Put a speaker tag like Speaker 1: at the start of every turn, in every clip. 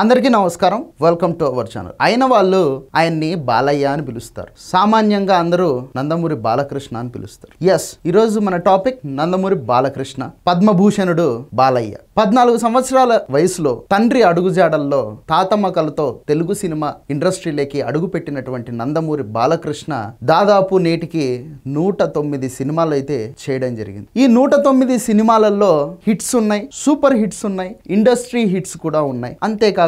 Speaker 1: అందరికీ నమస్కారం. Welcome to our channel. అయిన వాళ్ళు ఆయన్ని బాలయ్య అని పిలుస్తారు. సామాన్యంగా అందరూ నందమూరి బాలకృష్ణ అని పిలుస్తారు. ఈరోజు మన టాపిక్ నందమూరి బాలకృష్ణ, పద్మభూషణుడు బాలయ్య. 14 సంవత్సరాల వయసులో తండ్రి అడుగుజాడల్లో తాతమ్మ కలతో తెలుగు సినిమా ఇండస్ట్రీలోకి అడుగుపెట్టినటువంటి నందమూరి బాలకృష్ణ దాదాపు నేటికి 109 సినిమాలు అయితే చేయడం జరిగింది. ఈ 109 సినిమాలలో హిట్స్ ఉన్నాయి, సూపర్ హిట్స్ ఉన్నాయి, ఇండస్ట్రీ హిట్స్ కూడా ఉన్నాయి. అంతేకాకుండా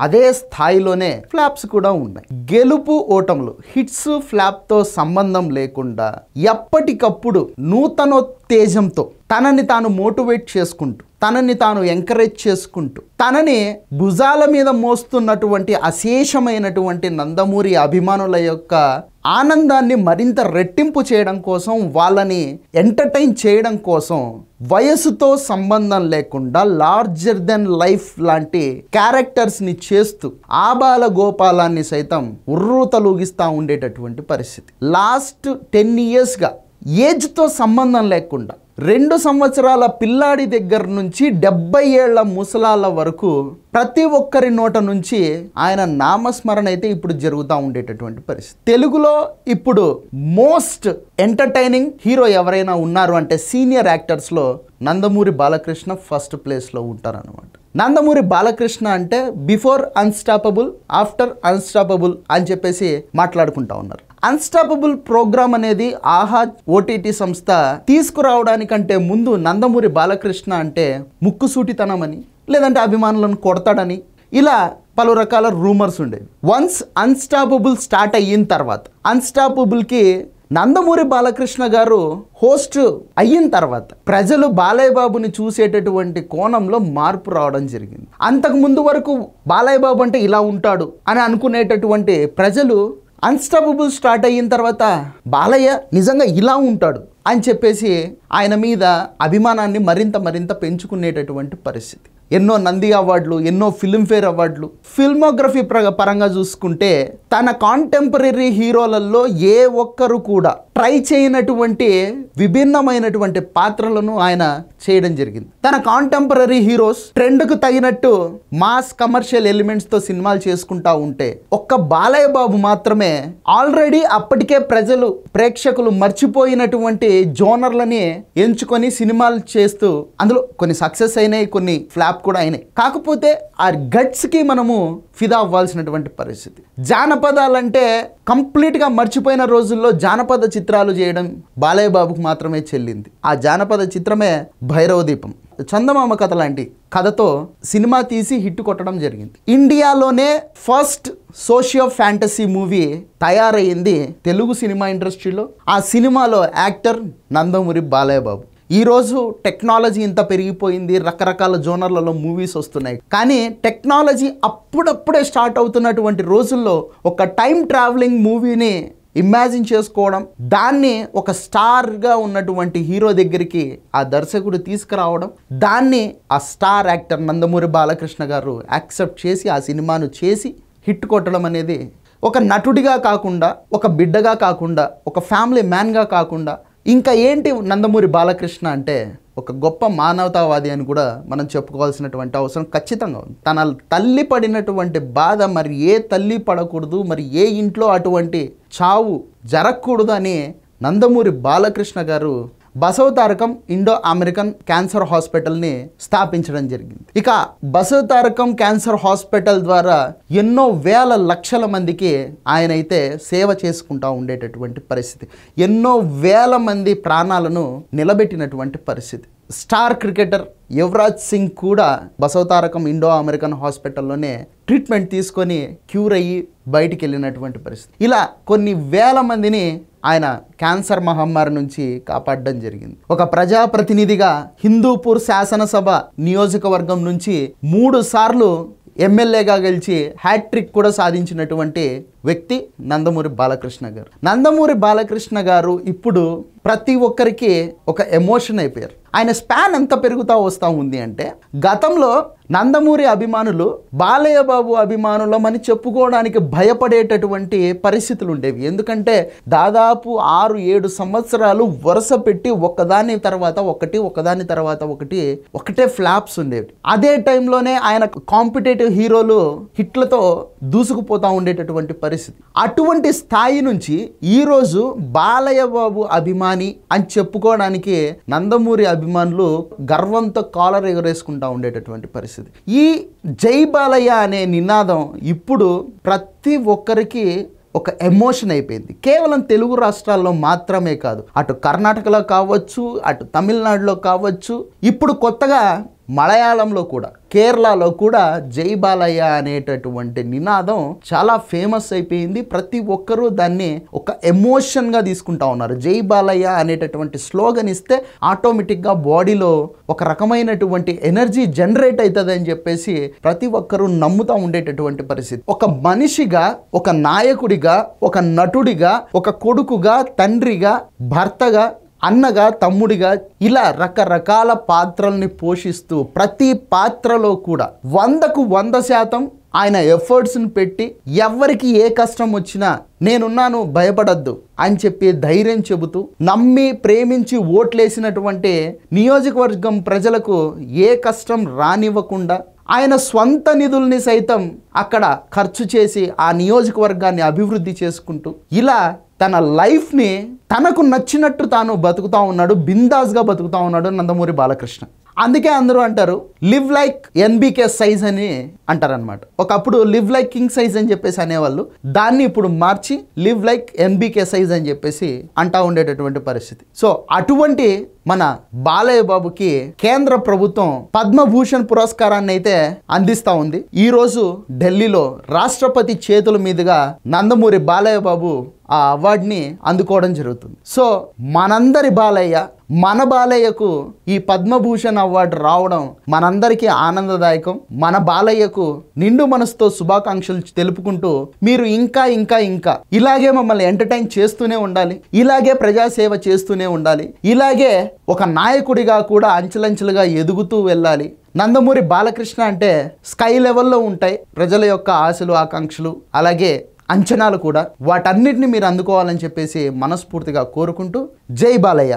Speaker 1: అదే స్థాయిలోనే ఫ్లాప్స్ కూడా ఉన్నాయి. గెలుపు ఓటములు, హిట్స్ ఫ్లాప్ తో సంబంధం లేకుండా ఎప్పటికప్పుడు నూతనోత్తేజంతో తనని తాను మోటివేట్ చేసుకుంటూ, తనని తాను ఎంకరేజ్ చేసుకుంటూ, తనని భుజాల మీద మోస్తున్నటువంటి అశేషమైనటువంటి నందమూరి అభిమానుల యొక్క ఆనందాన్ని మరింత రెట్టింపు చేయడం కోసం, వాళ్ళని ఎంటర్టైన్ చేయడం కోసం వయసుతో సంబంధం లేకుండా లార్జర్ దెన్ లైఫ్ లాంటి క్యారెక్టర్స్ని చేస్తూ ఆబాల గోపాలాన్ని సైతం ఉర్రూతలూగిస్తూ ఉండేటటువంటి పరిస్థితి. లాస్ట్ 10 yearsగా ఏజ్తో సంబంధం లేకుండా 2 సంవత్సరాల పిల్లాడి దగ్గర నుంచి 70 ఏళ్ల ముసలాల వరకు ప్రతి ఒక్కరి నోట నుంచి ఆయన నామస్మరణ అయితే ఇప్పుడు జరుగుతూ ఉండేటటువంటి పరిస్థితి. తెలుగులో ఇప్పుడు మోస్ట్ ఎంటర్టైనింగ్ హీరో ఎవరైనా ఉన్నారు అంటే సీనియర్ యాక్టర్స్లో నందమూరి బాలకృష్ణ ఫస్ట్ ప్లేస్లో ఉంటారన్నమాట. నందమూరి బాలకృష్ణ అంటే బిఫోర్ అన్స్టాపబుల్, ఆఫ్టర్ అన్స్టాపబుల్ అని చెప్పేసి మాట్లాడుకుంటా ఉన్నారు. అన్స్టాపబుల్ ప్రోగ్రామ్ అనేది ఆహా ఓటీటీ సంస్థ తీసుకురావడానికంటే ముందు నందమూరి బాలకృష్ణ అంటే ముక్కుసూటితనమని, లేదంటే అభిమానులను కొడతాడని, ఇలా పలు రకాల రూమర్స్ ఉండేవి. వన్స్ అన్స్టాపబుల్ స్టార్ట్ అయిన తర్వాత, అన్స్టాపబుల్కి నందమూరి బాలకృష్ణ గారు హోస్ట్ అయిన తర్వాత ప్రజలు బాలయ్య బాబుని చూసేటటువంటి కోణంలో మార్పు రావడం జరిగింది. అంతకు ముందు వరకు బాలయ్య బాబు అంటే ఇలా ఉంటాడు అని అనుకునేటటువంటి ప్రజలు అన్స్టాపబుల్ స్టార్ట్ అయిన తర్వాత బాలయ్య నిజంగా ఇలా ఉంటాడు అని చెప్పేసి ఆయన మీద అభిమానాన్ని మరింత పెంచుకునేటటువంటి పరిస్థితి. ఎన్నో నంది అవార్డులు, ఎన్నో ఫిల్మ్ఫేర్ అవార్డులు. ఫిల్మోగ్రఫీ పరంగా చూసుకుంటే తన కాంటెంపరీ హీరోలలో ఏ ఒక్కరు కూడా ట్రై చేయనటువంటి విభిన్నమైనటువంటి పాత్రలను ఆయన చేయడం జరిగింది. తన కాంటెంపరీ హీరోస్ ట్రెండ్కు తగినట్టు మాస్ కమర్షియల్ ఎలిమెంట్స్తో సినిమాలు చేసుకుంటా ఉంటే ఒక్క బాలయ్య బాబు మాత్రమే ఆల్రెడీ అప్పటికే ప్రేక్షకులు మర్చిపోయినటువంటి జోనర్లని ఎంచుకొని సినిమాలు చేస్తూ, అందులో కొన్ని సక్సెస్ అయినాయి, కొన్ని ఫ్లాప్ కూడా అయినాయి. కాకపోతే ఆ గట్స్కి మనము ఫిదా అవ్వాల్సినటువంటి పరిస్థితి. జానపదాలంటే కంప్లీట్గా మర్చిపోయిన రోజుల్లో జానపద చిత్రాలు చేయడం బాలయ్య బాబుకు మాత్రమే చెల్లింది. ఆ జానపద చిత్రమే భైరవ దీపం. చందమామ కథ లాంటి కథతో సినిమా తీసి హిట్ కొట్టడం జరిగింది. ఇండియాలోనే ఫస్ట్ సోషియో ఫ్యాంటసీ మూవీ తయారయ్యింది తెలుగు సినిమా ఇండస్ట్రీలో. ఆ సినిమాలో యాక్టర్ నందమూరి బాలయ్య బాబు. ఈరోజు టెక్నాలజీ ఇంత పెరిగిపోయింది, రకరకాల జోనర్లలో మూవీస్ వస్తున్నాయి. కానీ టెక్నాలజీ అప్పుడప్పుడే స్టార్ట్ అవుతున్నటువంటి రోజుల్లో ఒక టైం ట్రావెలింగ్ మూవీని ఇమాజిన్ చేసుకోవడం, దాన్ని ఒక స్టార్గా ఉన్నటువంటి హీరో దగ్గరికి ఆ దర్శకుడు తీసుకురావడం, దాన్ని ఆ స్టార్ యాక్టర్ నందమూరి బాలకృష్ణ గారు యాక్సెప్ట్ చేసి ఆ సినిమాను చేసి హిట్ కొట్టడం అనేది ఒక నటుడిగా కాకుండా, ఒక బిడ్డగా కాకుండా, ఒక ఫ్యామిలీ మ్యాన్గా కాకుండా ఇంకా ఏంటి నందమూరి బాలకృష్ణ అంటే ఒక గొప్ప మానవతావాది అని కూడా మనం చెప్పుకోవాల్సినటువంటి అవసరం ఖచ్చితంగా ఉంది. తన తల్లి పడినటువంటి బాధ మరి ఏ తల్లి పడకూడదు, మరి ఏ ఇంట్లో అటువంటి చావు జరగకూడదు అని నందమూరి బాలకృష్ణ గారు బసవతారకం ఇండో అమెరికన్ క్యాన్సర్ హాస్పిటల్ని స్థాపించడం జరిగింది. ఇక బసవతారకం క్యాన్సర్ హాస్పిటల్ ద్వారా ఎన్నో వేల లక్షల మందికి ఆయన అయితే సేవ చేసుకుంటూ ఉండేటటువంటి పరిస్థితి. ఎన్నో వేల మంది ప్రాణాలను నిలబెట్టినటువంటి పరిస్థితి. స్టార్ క్రికెటర్ యువరాజ్ సింగ్ కూడా బసవతారకం ఇండో అమెరికన్ హాస్పిటల్లోనే ట్రీట్మెంట్ తీసుకొని క్యూర్ అయ్యి బయటికి వెళ్ళినటువంటి పరిస్థితి. ఇలా కొన్ని వేల మందిని ఆయన క్యాన్సర్ మహమ్మారి నుంచి కాపాడడం జరిగింది. ఒక ప్రజాప్రతినిధిగా హిందూపూర్ శాసనసభ నియోజకవర్గం నుంచి 3 సార్లు ఎమ్మెల్యేగా గెలిచి హ్యాట్రిక్ కూడా సాధించినటువంటి వ్యక్తి నందమూరి బాలకృష్ణ గారు. నందమూరి బాలకృష్ణ గారు ఇప్పుడు ప్రతి ఒక్కరికి ఒక ఎమోషన్ అయిపోయారు. ఆయన స్పాన్ ఎంత పెరుగుతూ వస్తూ ఉంది అంటే, గతంలో నందమూరి అభిమానులు బాలయ్య బాబు అభిమానులమని చెప్పుకోవడానికి భయపడేటటువంటి పరిస్థితులు ఉండేవి. ఎందుకంటే దాదాపు 6-7 సంవత్సరాలు వరుస పెట్టి ఒకదాని తర్వాత ఒకటే ఫ్లాప్స్ ఉండేవి. అదే టైంలోనే ఆయన కాంపిటేటివ్ హీరోలు హిట్లతో దూసుకుపోతూ ఉండేటటువంటి పరిస్థితి. అటువంటి స్థాయి నుంచి ఈరోజు బాలయ్య బాబు అభిమాని అని చెప్పుకోవడానికి నందమూరి అభిమానులు గర్వంతో కాలర్ ఎగరేసుకుంటూ ఉండేటటువంటి పరిస్థితి. ఈ జై బాలయ్య అనే నినాదం ఇప్పుడు ప్రతి ఒక్కరికి ఒక ఎమోషన్ అయిపోయింది. కేవలం తెలుగు రాష్ట్రాల్లో మాత్రమే కాదు, అటు కర్ణాటకలో కావచ్చు, అటు తమిళనాడులో కావచ్చు, ఇప్పుడు కొత్తగా మలయాళంలో కూడా, కేరళలో కూడా జై బాలయ్య అనేటటువంటి నినాదం చాలా ఫేమస్ అయిపోయింది. ప్రతి ఒక్కరూ దాన్ని ఒక ఎమోషన్గా తీసుకుంటా ఉన్నారు. జై బాలయ్య అనేటటువంటి స్లోగన్ ఇస్తే ఆటోమేటిక్గా బాడీలో ఒక రకమైనటువంటి ఎనర్జీ జనరేట్ అవుతుంది అని చెప్పేసి ప్రతి ఒక్కరూ నమ్ముతూ ఉండేటటువంటి పరిస్థితి. ఒక మనిషిగా, ఒక నాయకుడిగా, ఒక నటుడిగా, ఒక కొడుకుగా, తండ్రిగా, భర్తగా, అన్నగా, తమ్ముడిగా, ఇలా రకరకాల పాత్రల్ని పోషిస్తూ ప్రతి పాత్రలో కూడా 100కు 100% ఆయన ఎఫర్ట్స్ని పెట్టి ఎవరికి ఏ కష్టం వచ్చినా నేనున్నాను, భయపడద్దు అని చెప్పి ధైర్యం చెబుతూ, నమ్మి ప్రేమించి ఓట్లేసినటువంటి నియోజకవర్గం ప్రజలకు ఏ కష్టం రానివ్వకుండా ఆయన స్వంత నిధుల్ని సైతం అక్కడ ఖర్చు చేసి ఆ నియోజకవర్గాన్ని అభివృద్ధి చేసుకుంటూ ఇలా తన లైఫ్ని తనకు నచ్చినట్టు తాను బతుకుతూ ఉన్నాడు, బిందాస్గా బతుకుతూ ఉన్నాడు నందమూరి బాలకృష్ణ. అందుకే అందరూ అంటారు లివ్ లైక్ ఎన్బికే సైజ్ అని అంటారనమాట. ఒకప్పుడు లివ్ లైక్ కింగ్ సైజ్ అని చెప్పేసి అనేవాళ్ళు, దాన్ని ఇప్పుడు మార్చి లివ్ లైక్ ఎన్బికే సైజ్ అని చెప్పేసి అంటా ఉండేటటువంటి పరిస్థితి. సో అటువంటి మన బాలయ్య బాబుకి కేంద్ర ప్రభుత్వం పద్మభూషణ్ పురస్కారాన్ని అయితే అందిస్తూ ఉంది. ఈరోజు ఢిల్లీలో రాష్ట్రపతి చేతుల మీదుగా నందమూరి బాలయ్య బాబు ఆ అవార్డుని అందుకోవడం జరుగుతుంది. సో మనందరి బాలయ్య, మన బాలయ్యకు ఈ పద్మభూషణ్ అవార్డు రావడం మనందరికీ ఆనందదాయకం. మన బాలయ్యకు నిండు మనసుతో శుభాకాంక్షలు తెలుపుకుంటూ, మీరు ఇంకా ఇంకా ఇంకా ఇలాగే మమ్మల్ని ఎంటర్టైన్ చేస్తూనే ఉండాలి, ఇలాగే ప్రజాసేవ చేస్తూనే ఉండాలి, ఇలాగే ఒక నాయకుడిగా కూడా అంచెలంచెలుగా ఎదుగుతూ వెళ్ళాలి. నందమూరి బాలకృష్ణ అంటే స్కై లెవెల్లో ఉంటాయి ప్రజల యొక్క ఆశలు, ఆకాంక్షలు, అలాగే అంచనాలు కూడా. వాటన్నిటిని మీరు అందుకోవాలని చెప్పేసి మనస్ఫూర్తిగా కోరుకుంటూ, జై బాలయ్య.